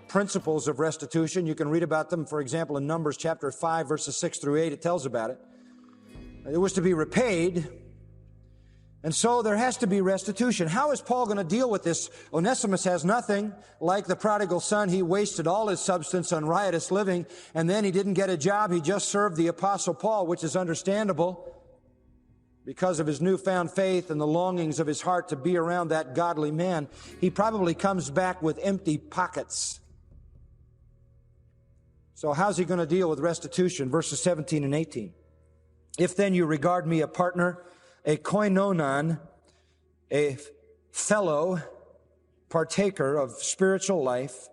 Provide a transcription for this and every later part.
principles of restitution. You can read about them, for example, in Numbers chapter 5, verses 6 through 8. It tells about it. It was to be repaid, and so there has to be restitution. How is Paul going to deal with this? Onesimus has nothing. Like the prodigal son, he wasted all his substance on riotous living, and then he didn't get a job. He just served the Apostle Paul, which is understandable because of his newfound faith and the longings of his heart to be around that godly man. He probably comes back with empty pockets. So how's he going to deal with restitution? Verses 17 and 18. If then you regard me a partner, a koinonon, a fellow partaker of spiritual life,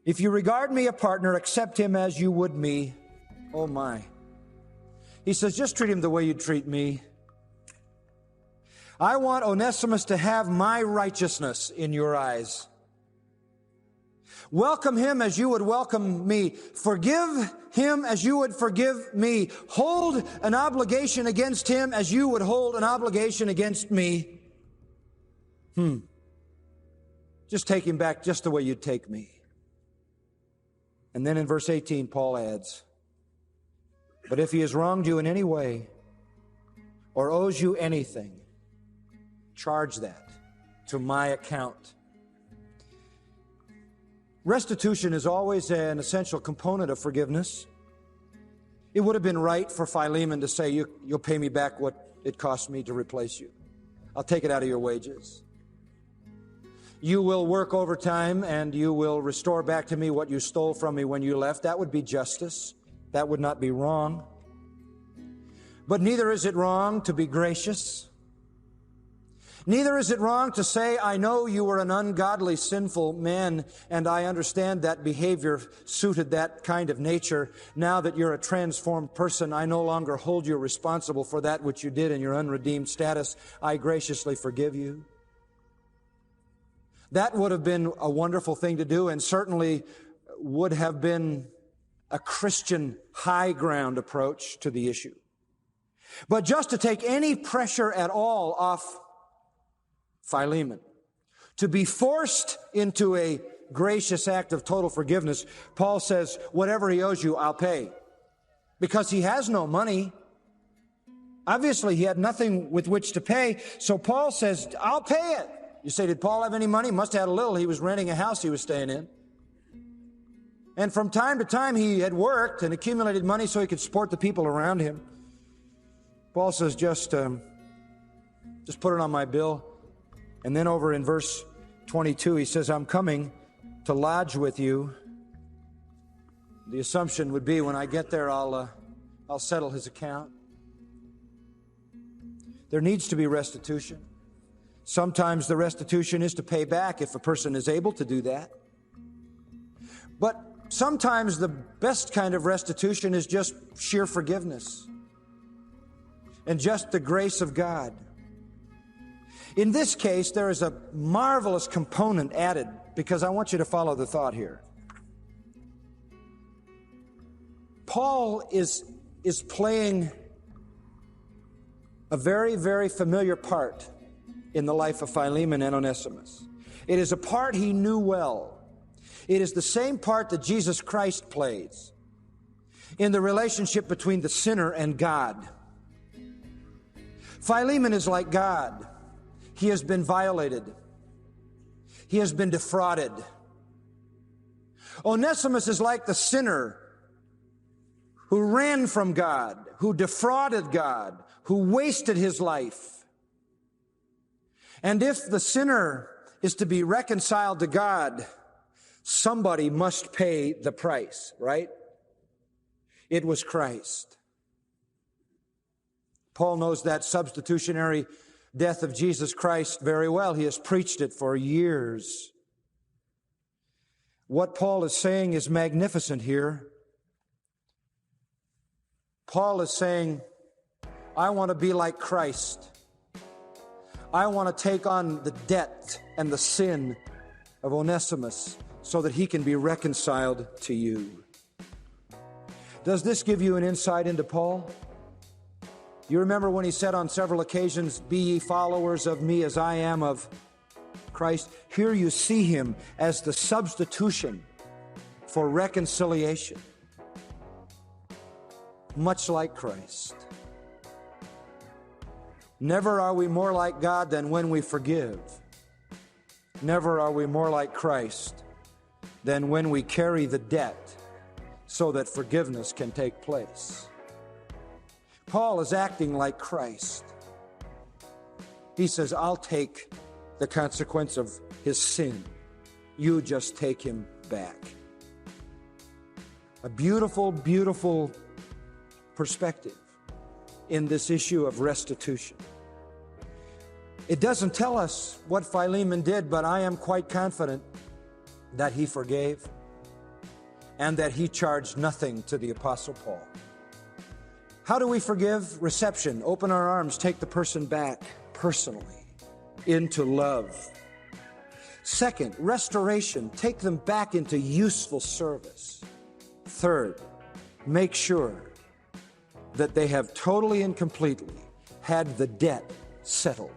if you regard me a partner, accept him as you would me. Oh my. He says, just treat him the way you treat me. I want Onesimus to have my righteousness in your eyes. Welcome him as you would welcome me. Forgive him as you would forgive me. Hold an obligation against him as you would hold an obligation against me. Just take him back just the way you'd take me. And then in verse 18, Paul adds, but if he has wronged you in any way or owes you anything, charge that to my account. Restitution is always an essential component of forgiveness. It would have been right for Philemon to say, you'll pay me back what it cost me to replace you. I'll take it out of your wages. You will work overtime and you will restore back to me what you stole from me when you left. That would be justice. That would not be wrong. But neither is it wrong to be gracious. Neither is it wrong to say, I know you were an ungodly, sinful man, and I understand that behavior suited that kind of nature. Now that you're a transformed person, I no longer hold you responsible for that which you did in your unredeemed status. I graciously forgive you. That would have been a wonderful thing to do, and certainly would have been a Christian high ground approach to the issue. But just to take any pressure at all off Philemon, to be forced into a gracious act of total forgiveness, Paul says, whatever he owes you, I'll pay. Because he has no money. Obviously, he had nothing with which to pay. So Paul says, I'll pay it. You say, did Paul have any money? He must have had a little. He was renting a house he was staying in. And from time to time, he had worked and accumulated money so he could support the people around him. Paul says, just put it on my bill. And then over in verse 22, he says, I'm coming to lodge with you. The assumption would be when I get there, I'll settle his account. There needs to be restitution. Sometimes the restitution is to pay back if a person is able to do that. But sometimes the best kind of restitution is just sheer forgiveness and just the grace of God. In this case, there is a marvelous component added, because I want you to follow the thought here. Paul is playing a very, very familiar part in the life of Philemon and Onesimus. It is a part he knew well. It is the same part that Jesus Christ plays in the relationship between the sinner and God. Philemon is like God. He has been violated. He has been defrauded. Onesimus is like the sinner who ran from God, who defrauded God, who wasted his life. And if the sinner is to be reconciled to God, somebody must pay the price, right? It was Christ. Paul knows that substitutionary death of Jesus Christ very well. He has preached it for years. What Paul is saying is magnificent here. Paul is saying, I want to be like Christ. I want to take on the debt and the sin of Onesimus so that he can be reconciled to you. Does this give you an insight into Paul? You remember when he said on several occasions, be ye followers of me as I am of Christ? Here you see him as the substitution for reconciliation, much like Christ. Never are we more like God than when we forgive. Never are we more like Christ than when we carry the debt so that forgiveness can take place. Paul is acting like Christ. He says, I'll take the consequence of his sin. You just take him back. A beautiful, beautiful perspective in this issue of restitution. It doesn't tell us what Philemon did, but I am quite confident that he forgave and that he charged nothing to the Apostle Paul. How do we forgive? Reception. Open our arms, take the person back personally into love. Second, restoration. Take them back into useful service. Third, make sure that they have totally and completely had the debt settled.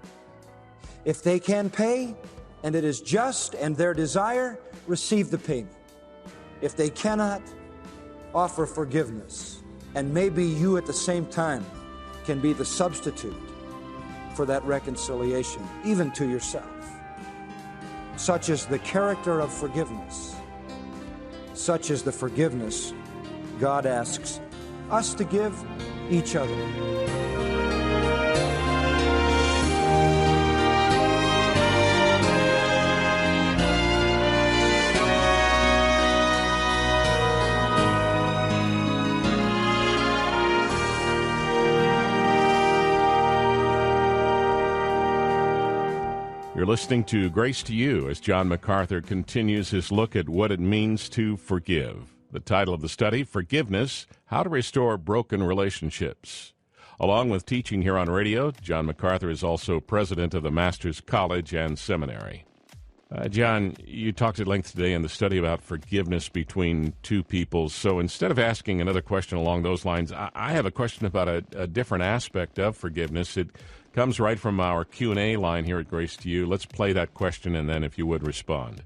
If they can pay, and it is just and their desire, receive the payment. If they cannot, offer forgiveness. And maybe you at the same time can be the substitute for that reconciliation, even to yourself. Such is the character of forgiveness. Such is the forgiveness God asks us to give each other. You're listening to Grace to You as John MacArthur continues his look at what it means to forgive. The title of the study, Forgiveness, How to Restore Broken Relationships. Along with teaching here on radio, John MacArthur is also president of the Master's College and Seminary. John, you talked at length today in the study about forgiveness between two people. So instead of asking another question along those lines, I have a question about a different aspect of forgiveness. It comes right from our Q&A line here at Grace to You. Let's play that question, and then if you would respond.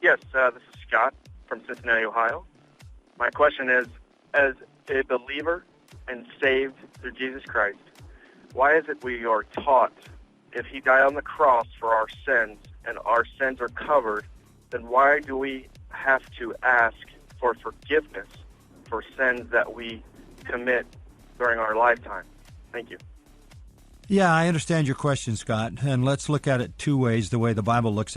Yes, this is Scott from Cincinnati, Ohio. My question is, as a believer and saved through Jesus Christ, why is it we are taught if he died on the cross for our sins and our sins are covered, then why do we have to ask for forgiveness for sins that we commit during our lifetime? Thank you. Yeah, I understand your question, Scott, and let's look at it two ways, the way the Bible looks